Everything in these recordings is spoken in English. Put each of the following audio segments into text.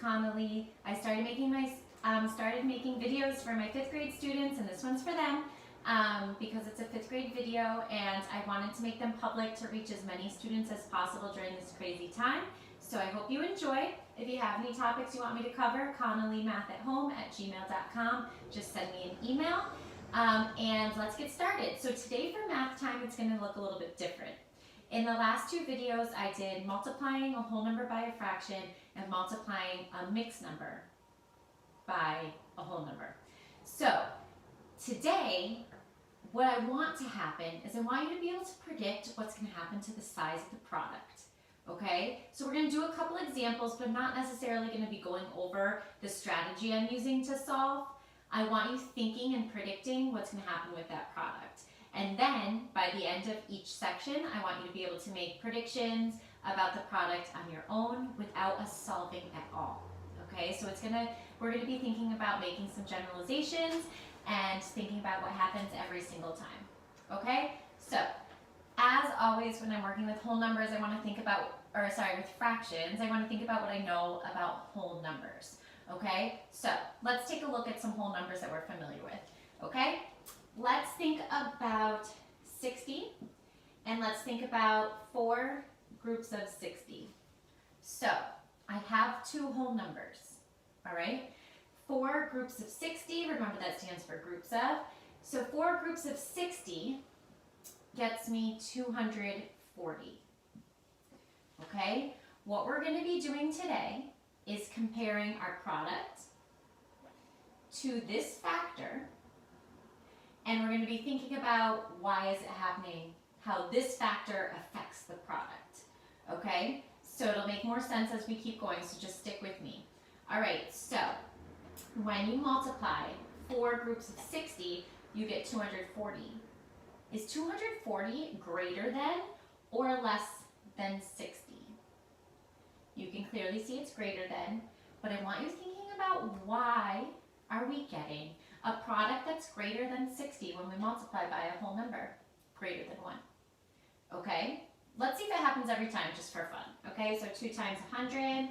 Connolly. I started making videos for my 5th grade students, and this one's for them because it's a 5th grade video, and I wanted to make them public to reach as many students as possible during this crazy time. So I hope you enjoy. If you have any topics you want me to cover, connollymathathome@gmail.com. Just send me an email. And let's get started. So today for math time, it's going to look a little bit different. In the last 2 videos, I did multiplying a whole number by a fraction and multiplying a mixed number by a whole number. So today, what I want to happen is I want you to be able to predict what's going to happen to the size of the product. Okay, so we're going to do a couple examples, but not necessarily going to be going over the strategy I'm using to solve. I want you thinking and predicting what's going to happen with that product. And then by the end of each section, I want you to be able to make predictions about the product on your own without us solving at all. Okay, so we're going to be thinking about making some generalizations and thinking about what happens every single time. Okay, so as always, when I'm working with whole numbers, I want to think about, with fractions, I want to think about what I know about whole numbers. Okay, so let's take a look at some whole numbers that we're familiar with. Okay, let's think about 60, and let's think about 4 groups of 60. So I have 2 whole numbers, all right? 4 groups of 60, remember that stands for groups of. So 4 groups of 60 gets me 240. Okay, what we're going to be doing today is comparing our product to this factor, and we're going to be thinking about why is it happening, how this factor affects the product. Okay, so it'll make more sense as we keep going, so just stick with me. All right, so when you multiply 4 groups of 60, you get 240. Is 240 greater than or less than 60? You can clearly see it's greater than, but I want you thinking about why are we getting a product that's greater than 60 when we multiply by a whole number greater than 1. Okay, let's see if it happens every time just for fun. Okay, so 2 times 100,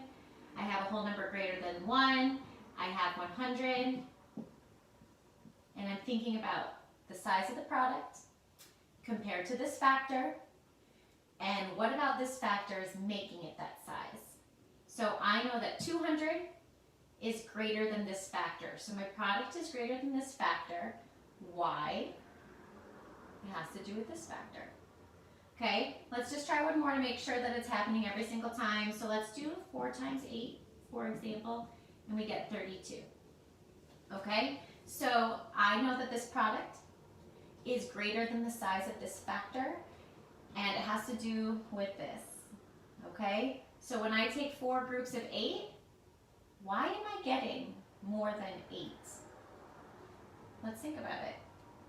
I have a whole number greater than 1, I have 100, and I'm thinking about the size of the product compared to this factor, and what about this factor is making it that size? So I know that 200 is greater than this factor. So my product is greater than this factor. Why? It has to do with this factor. Okay, let's just try one more to make sure that it's happening every single time. So let's do 4 times 8, for example, and we get 32. Okay, so I know that this product is greater than the size of this factor, and it has to do with this. Okay, so when I take 4 groups of 8, why am I getting more than 8? Let's think about it.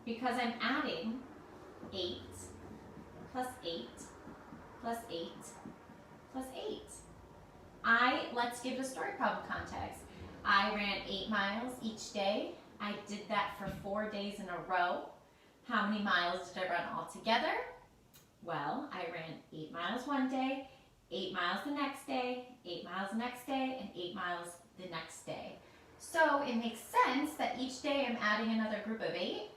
Because I'm adding 8 plus 8 plus 8 plus 8. Let's give the story problem context. I ran 8 miles each day. I did that for 4 days in a row. How many miles did I run altogether? Well, I ran 8 miles one day, 8 miles the next day, 8 miles the next day, and 8 miles the next day. So it makes sense that each day I'm adding another group of 8,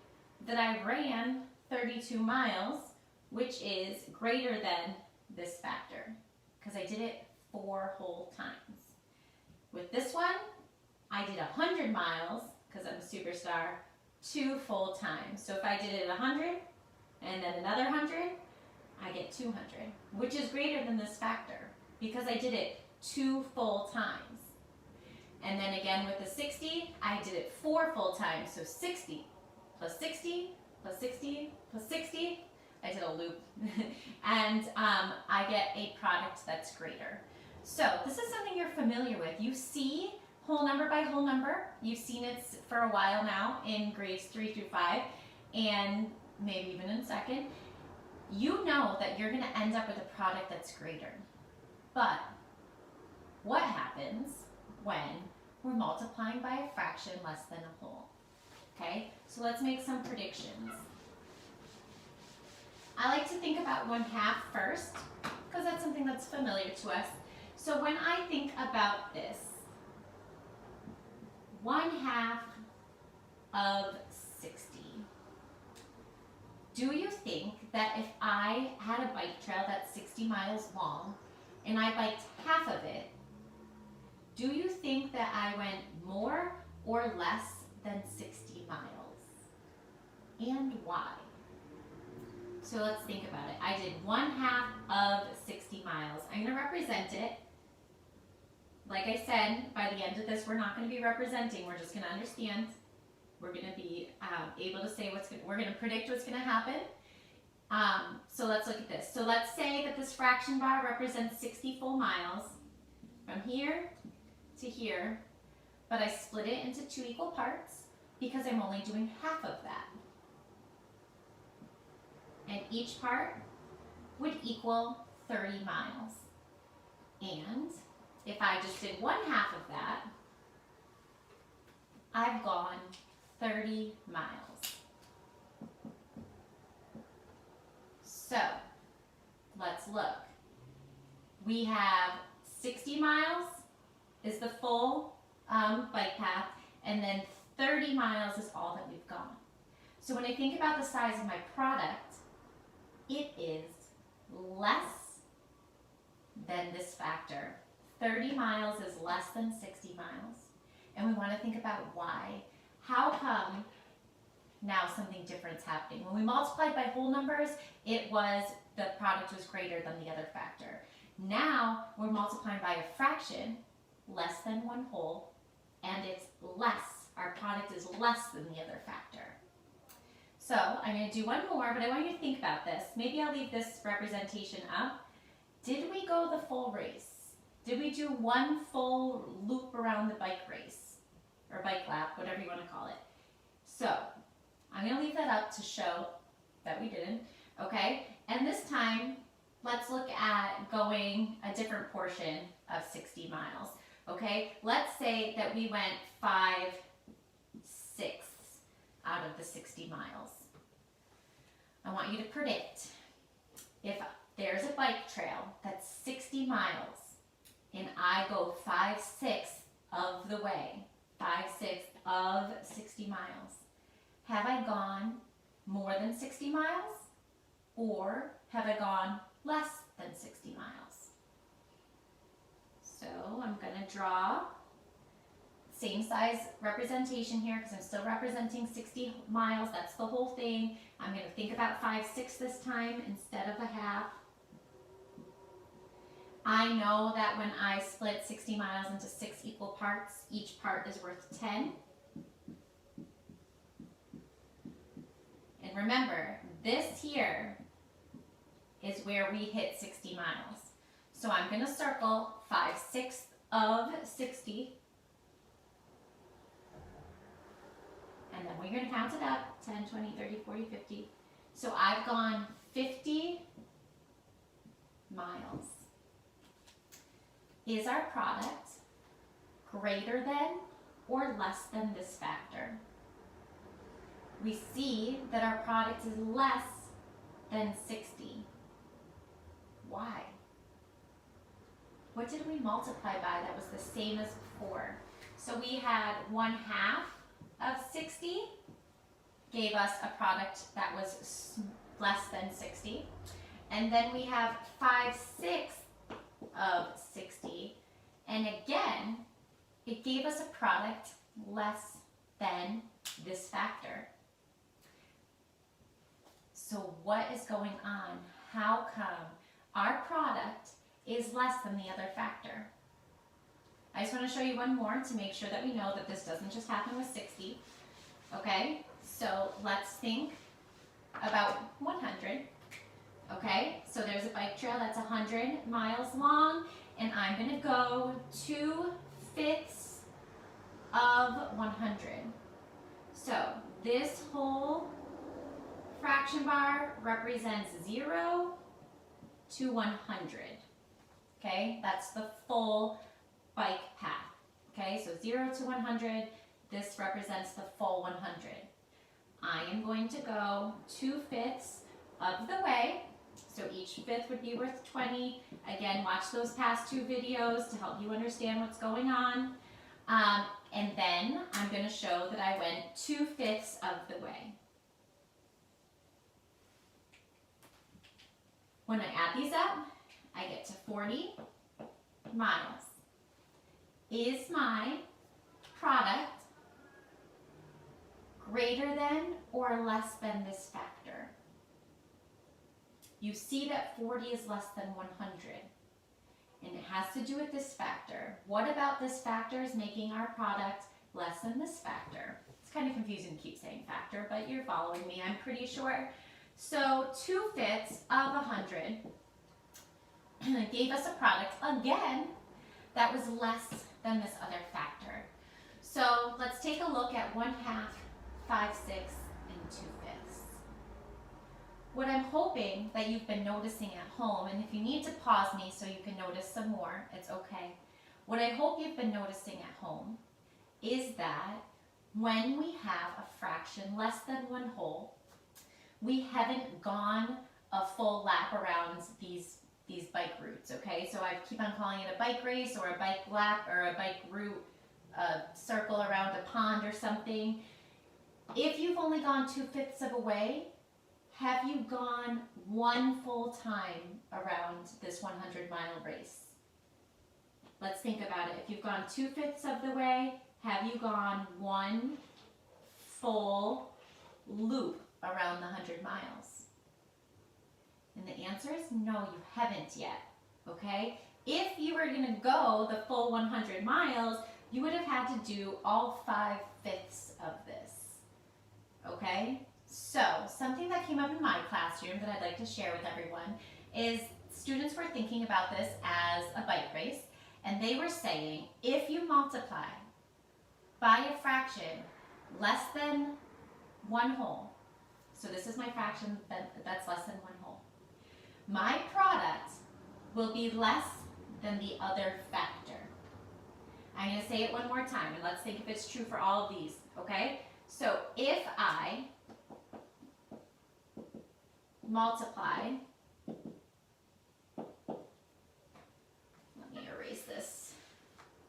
that I ran 32 miles, which is greater than this factor, because I did it 4 whole times. With this one, I did 100 miles, because I'm a superstar, 2 full times. So if I did it 100, and then another 100, I get 200, which is greater than this factor because I did it 2 full times. And then again with the 60, I did it 4 full times, so 60 plus 60 plus 60 plus 60, I did a loop, and I get a product that's greater. So this is something you're familiar with. You see whole number by whole number. You've seen it for a while now in grades 3 through 5, and maybe even in second. You know that you're going to end up with a product that's greater. But what happens when we're multiplying by a fraction less than a whole? Okay, so let's make some predictions. I like to think about 1/2 first, because that's something that's familiar to us. So when I think about this, 1/2 of 60. Do you think that if I had a bike trail that's 60 miles long and I biked half of it, do you think that I went more or less than 60 miles? And why? So let's think about it. I did 1/2 of 60 miles. I'm going to represent it. Like I said, by the end of this, we're not going to be representing. We're just going to understand. We're going to be able to say we're going to predict what's going to happen. So let's look at this. So let's say that this fraction bar represents 60 full miles from here to here, but I split it into 2 equal parts because I'm only doing half of that. And each part would equal 30 miles. And if I just did 1/2 of that, I've gone 30 miles. So let's look. We have 60 miles is the full bike path, and then 30 miles is all that we've gone. So when I think about the size of my product, it is less than this factor. 30 miles is less than 60 miles. And we want to think about why. How come now something different's happening? When we multiplied by whole numbers, the product was greater than the other factor. Now we're multiplying by a fraction, less than 1 whole, and it's less. Our product is less than the other factor. So I'm going to do one more, but I want you to think about this. Maybe I'll leave this representation up. Did we go the full race? Did we do 1 full loop around the bike race? Or bike lap, whatever you want to call it. So I'm going to leave that up to show that we didn't. Okay, and this time, let's look at going a different portion of 60 miles. Okay, let's say that we went 5/6 out of the 60 miles. I want you to predict if there's a bike trail that's 60 miles and I go 5/6 of the way, 5/6 of 60 miles. Have I gone more than 60 miles or have I gone less than 60 miles? So I'm going to draw same size representation here because I'm still representing 60 miles. That's the whole thing. I'm going to think about 5/6 this time instead of a half. I know that when I split 60 miles into 6 equal parts, each part is worth 10. And remember, this here is where we hit 60 miles. So I'm going to circle 5/6 of 60. And then we're going to count it up, 10, 20, 30, 40, 50. So I've gone 50 miles. Is our product greater than or less than this factor? We see that our product is less than 60. Why? What did we multiply by that was the same as before? So we had 1/2 of 60 gave us a product that was less than 60. And then we have 5/6 of 60. And again, it gave us a product less than this factor. So what is going on? How come our product is less than the other factor? I just want to show you one more to make sure that we know that this doesn't just happen with 60. Okay, so let's think about 100. Okay, so there's a bike trail that's 100 miles long, and I'm going to go 2/5 of 100. So this whole fraction bar represents 0 to 100. Okay, that's the full bike path. Okay, so 0 to 100, this represents the full 100. I am going to go 2/5 of the way, so each fifth would be worth 20. Again, watch those past 2 videos to help you understand what's going on. And then I'm going to show that I went 2/5 of the way. When I add these up, I get to 40 miles. Is my product greater than or less than this factor? You see that 40 is less than 100. And it has to do with this factor. What about this factor is making our product less than this factor? It's kind of confusing to keep saying factor, but you're following me, I'm pretty sure. So 2/5 of 100 gave us a product, again, that was less than this other factor. So let's take a look at 1/2, 5/6, and 2/5. What I'm hoping that you've been noticing at home, and if you need to pause me so you can notice some more, it's okay. What I hope you've been noticing at home is that when we have a fraction less than 1 whole, we haven't gone a full lap around these bike routes, okay? So I keep on calling it a bike race or a bike lap or a bike route, a circle around a pond or something. If you've only gone 2/5 of a way, have you gone 1 full time around this 100-mile race? Let's think about it. If you've gone 2/5 of the way, have you gone 1 full loop around the 100 miles? And the answer is no, you haven't yet, okay? If you were gonna go the full 100 miles, you would have had to do all 5/5 of this, okay? So, something that came up in my classroom that I'd like to share with everyone is students were thinking about this as a bike race, and they were saying, if you multiply by a fraction less than 1 whole, so this is my fraction that's less than 1 whole, my product will be less than the other factor. I'm going to say it one more time, and let's think if it's true for all of these, okay? So if I multiply, let me erase this.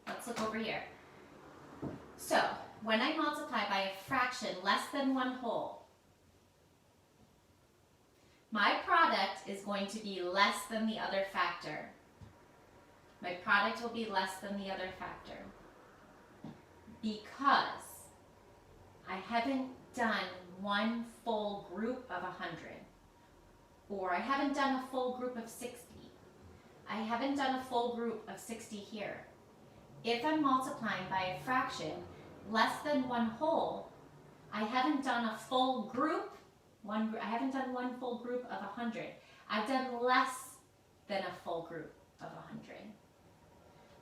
Let's look over here. So when I multiply by a fraction less than 1 whole, my product is going to be less than the other factor. My product will be less than the other factor because I haven't done 1 full group of 100, or I haven't done a full group of 60. I haven't done a full group of 60 here. If I'm multiplying by a fraction less than 1 whole, I haven't done a full group. I haven't done 1 full group of 100. I've done less than a full group of 100.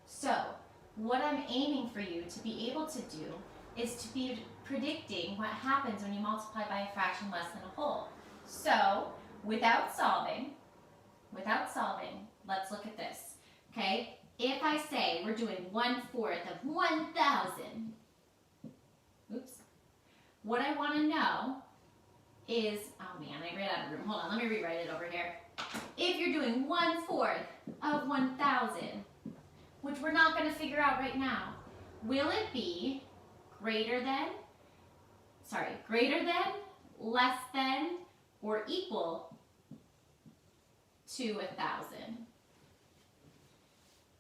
So what I'm aiming for you to be able to do is to be predicting what happens when you multiply by a fraction less than a whole. So without solving, let's look at this, okay? If I say we're doing 1/4 of 1,000, oops, what I want to know is, oh man, I ran out of room. Hold on, let me rewrite it over here. If you're doing 1/4 of 1,000, which we're not going to figure out right now, will it be greater than, less than, or equal to 1,000?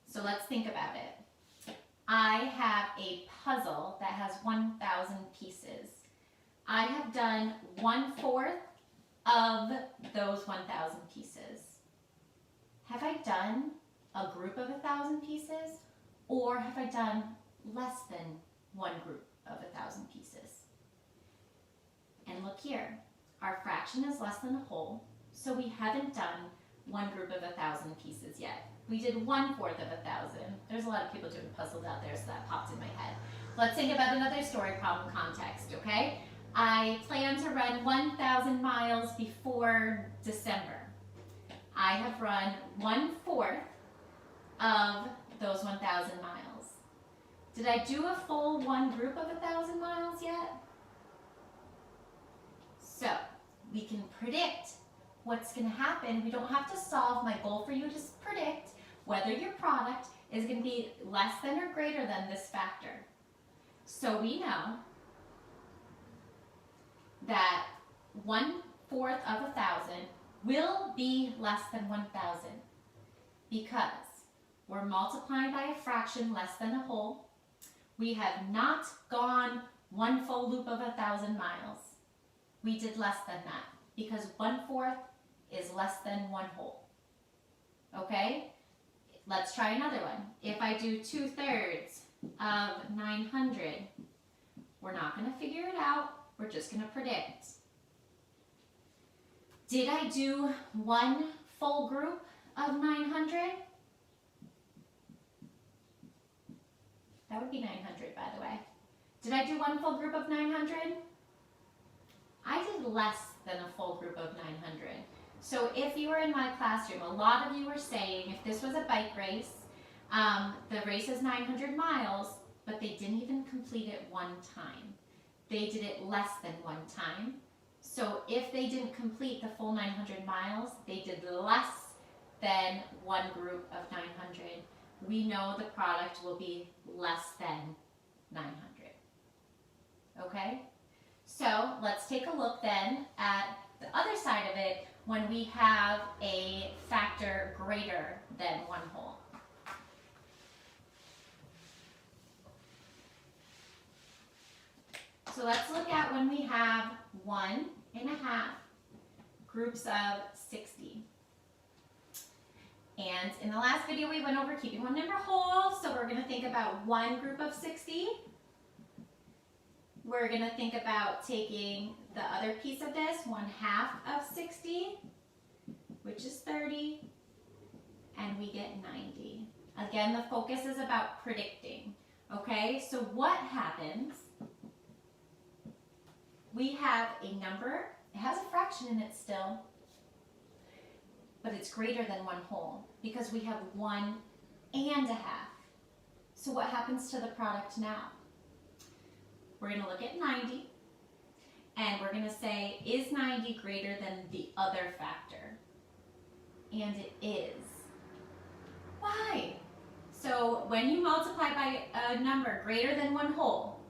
So let's think about it. I have a puzzle that has 1,000 pieces. I have done 1/4 of those 1,000 pieces. Have I done a group of 1,000 pieces, or have I done less than 1 group of 1,000 pieces? And look here, our fraction is less than a whole, so we haven't done 1 group of 1,000 pieces yet. We did 1/4 of 1,000. There's a lot of people doing puzzles out there, so that popped in my head. Let's think about another story problem context, okay? I plan to run 1,000 miles before December. I have run 1/4 of those 1,000 miles. Did I do a full 1 group of 1,000 miles yet? So we can predict what's going to happen. We don't have to solve. My goal for you is to predict whether your product is going to be less than or greater than this factor. So we know that 1/4 of 1,000 will be less than 1,000 because we're multiplying by a fraction less than a whole. We have not gone one full loop of 1,000 miles. We did less than that because 1/4 is less than one whole. Okay? Let's try another one. If I do 2/3 of 900, we're not going to figure it out. We're just going to predict. Did I do one full group of 900? That would be 900, by the way. Did I do one full group of 900? I did less than a full group of 900. So if you were in my classroom, a lot of you were saying if this was a bike race, the race is 900 miles, but they didn't even complete it one time. They did it less than one time. So if they didn't complete the full 900 miles, they did less than one group of 900. We know the product will be less than 900. Okay? So let's take a look then at the other side of it when we have a factor greater than one whole. So let's look at when we have 1.5 groups of 60. And in the last video we went over keeping one number whole, so we're going to think about one group of 60. We're going to think about taking the other piece of this, 1/2 of 60, which is 30, and we get 90. Again, the focus is about predicting, okay? So what happens? We have a number, it has a fraction in it still, but it's greater than one whole because we have 1.5. So what happens to the product now? We're going to look at 90, and we're going to say, is 90 greater than the other factor? And it is. Why? So when you multiply by a number greater than one whole,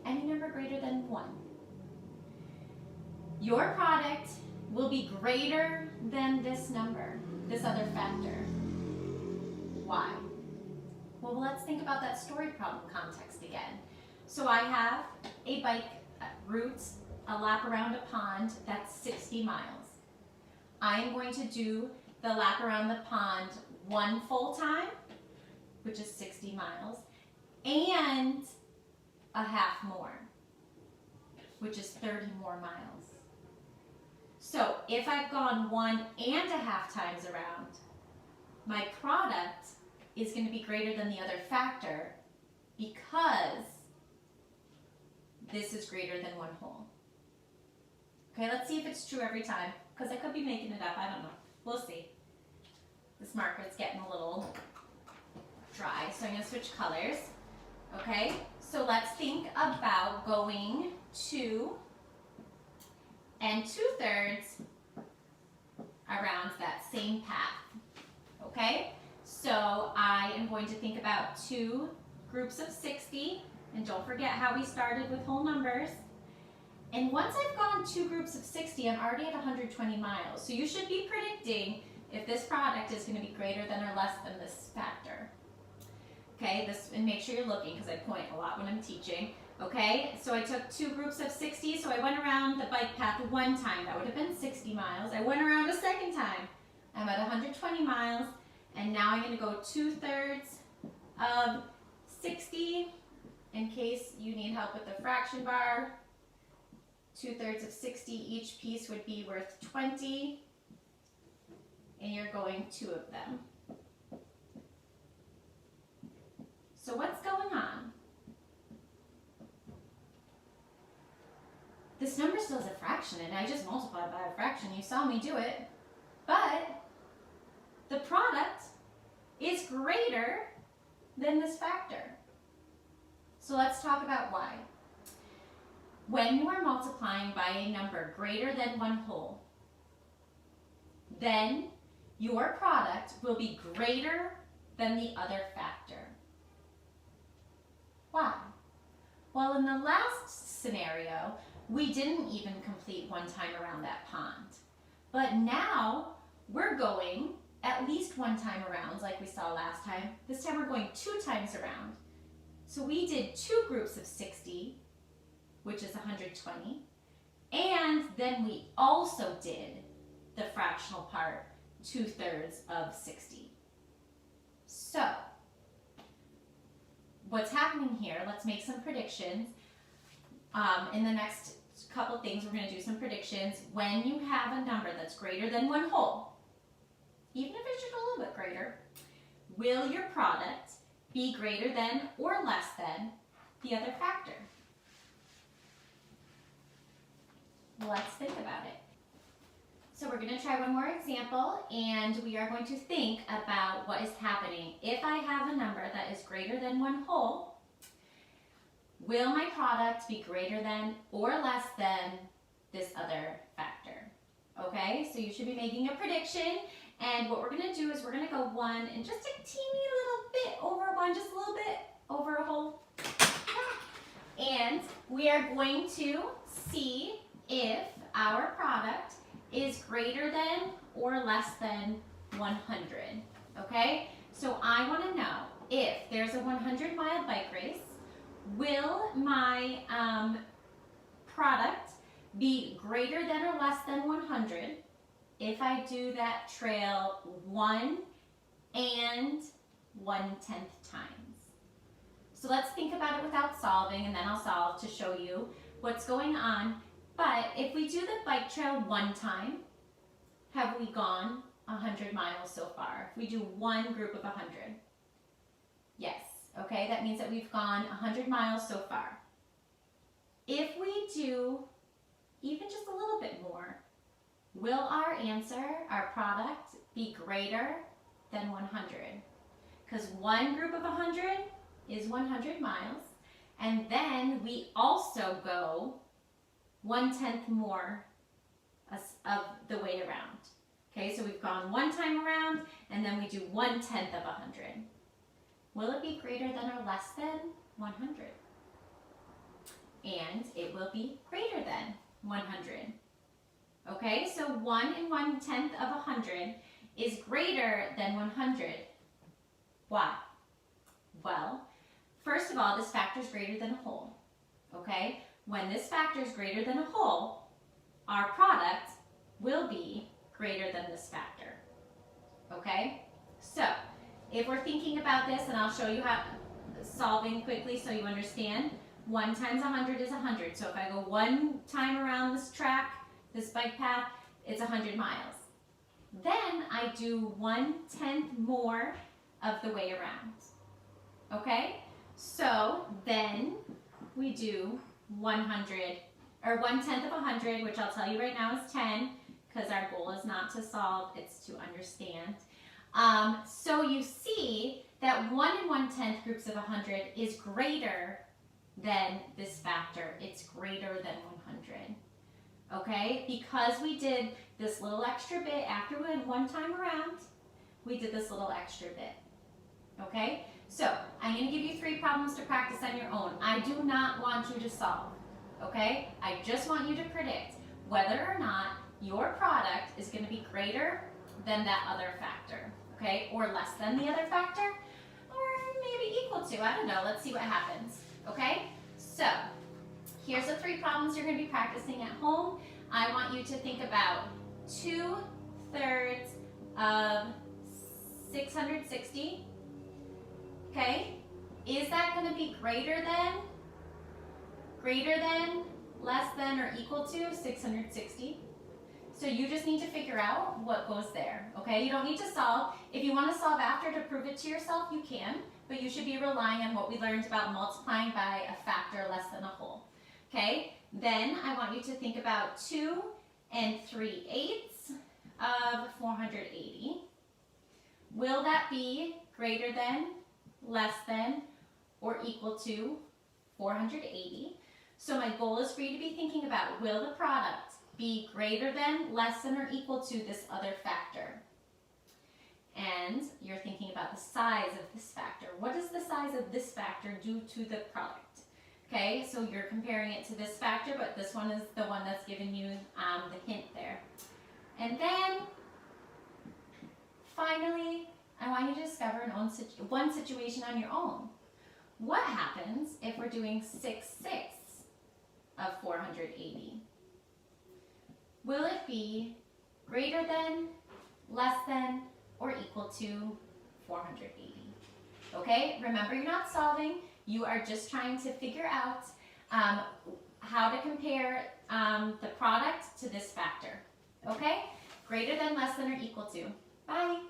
any number greater than 1, your product will be greater than this number, this other factor. Why? Well, let's think about that story problem context again. So I have a bike route, a lap around a pond, that's 60 miles. I am going to do the lap around the pond one full time, which is 60 miles, and a half more, which is 30 more miles. So if I've gone 1.5 times around, my product is going to be greater than the other factor because this is greater than one whole. Okay, let's see if it's true every time, because I could be making it up, I don't know. We'll see. This marker is getting a little dry, so I'm going to switch colors. Okay, so let's think about going 2 and 2/3 around that same path. Okay, so I am going to think about 2 groups of 60, and don't forget how we started with whole numbers. And once I've gone 2 groups of 60, I'm already at 120 miles. So you should be predicting if this product is going to be greater than or less than this factor. Okay, and make sure you're looking because I point a lot when I'm teaching. Okay, so I took 2 groups of 60, so I went around the bike path one time. That would have been 60 miles. I went around a second time. I'm at 120 miles, and now I'm going to go 2/3 of 60 in case you need help with the fraction bar. 2/3 of 60, each piece would be worth 20, and you're going 2 of them. So what's going on? This number still has a fraction, and I just multiplied by a fraction. You saw me do it. But the product is greater than this factor. So let's talk about why. When you are multiplying by a number greater than one whole, then your product will be greater than the other factor. Why? Well, in the last scenario, we didn't even complete one time around that pond. But now we're going at least one time around, like we saw last time. This time we're going 2 times around. So we did 2 groups of 60, which is 120. And then we also did the fractional part, 2/3 of 60. So, what's happening here, let's make some predictions. In the next couple things, we're going to do some predictions. When you have a number that's greater than 1 whole, even if it's just a little bit greater, will your product be greater than or less than the other factor? Let's think about it. So we're going to try one more example, and we are going to think about what is happening. If I have a number that is greater than 1 whole, will my product be greater than or less than this other factor? Okay, so you should be making a prediction, and what we're going to do is we're going to go 1 and just a teeny little bit over 1, just a little bit over a whole. And we are going to see if our product is greater than or less than 100, okay? So I want to know if there's a 100-mile bike race, will my product be greater than or less than 100 if I do that trail 1 and 1/10 times? So let's think about it without solving, and then I'll solve to show you what's going on. But if we do the bike trail 1 time, have we gone 100 miles so far? If we do 1 group of 100. Yes, okay, that means that we've gone 100 miles so far. If we do even just a little bit more, will our answer, our product, be greater than 100? Because 1 group of 100 is 100 miles, and then we also go 1/10 more of the way around. Okay, so we've gone 1 time around, and then we do 1/10 of 100. Will it be greater than or less than 100? And it will be greater than 100. Okay, so 1 and 1/10 of 100 is greater than 100. Why? Well, first of all, this factor is greater than a whole. Okay? When this factor is greater than a whole, our product will be greater than this factor. Okay? So, if we're thinking about this, and I'll show you how solving quickly so you understand, 1 times 100 is 100. So if I go 1 time around this track, this bike path, it's 100 miles. Then I do 1/10 more of the way around. Okay? So then we do 100, or 1/10 of 100, which I'll tell you right now is 10, because our goal is not to solve, it's to understand. So you see that 1 and 1/10 groups of 100 is greater than this factor. It's greater than 100. Okay? Because we did this little extra bit after we went 1 time around, we did this little extra bit. Okay? So, I'm going to give you 3 problems to practice on your own. I do not want you to solve, okay? I just want you to predict whether or not your product is going to be greater than that other factor, okay? Or less than the other factor, or maybe equal to, I don't know. Let's see what happens, okay? So, here's the 3 problems you're going to be practicing at home. I want you to think about 2/3 of 660. Okay, is that going to be greater than, less than, or equal to 660? So you just need to figure out what goes there, okay? You don't need to solve. If you want to solve after to prove it to yourself, you can, but you should be relying on what we learned about multiplying by a factor less than a whole, okay? Then I want you to think about 2 3/8 of 480. Will that be greater than, less than, or equal to 480? So my goal is for you to be thinking about, will the product be greater than, less than, or equal to this other factor? and you're thinking about the size of this factor. What does the size of this factor do to the product? Okay, so you're comparing it to this factor, but this one is the one that's giving you the hint there. And then, finally, I want you to discover one situation on your own. What happens if we're doing 6/6 of 480? Will it be greater than, less than, or equal to 480? Okay, remember you're not solving, you are just trying to figure out how to compare the product to this factor. Okay, greater than, less than, or equal to. Bye.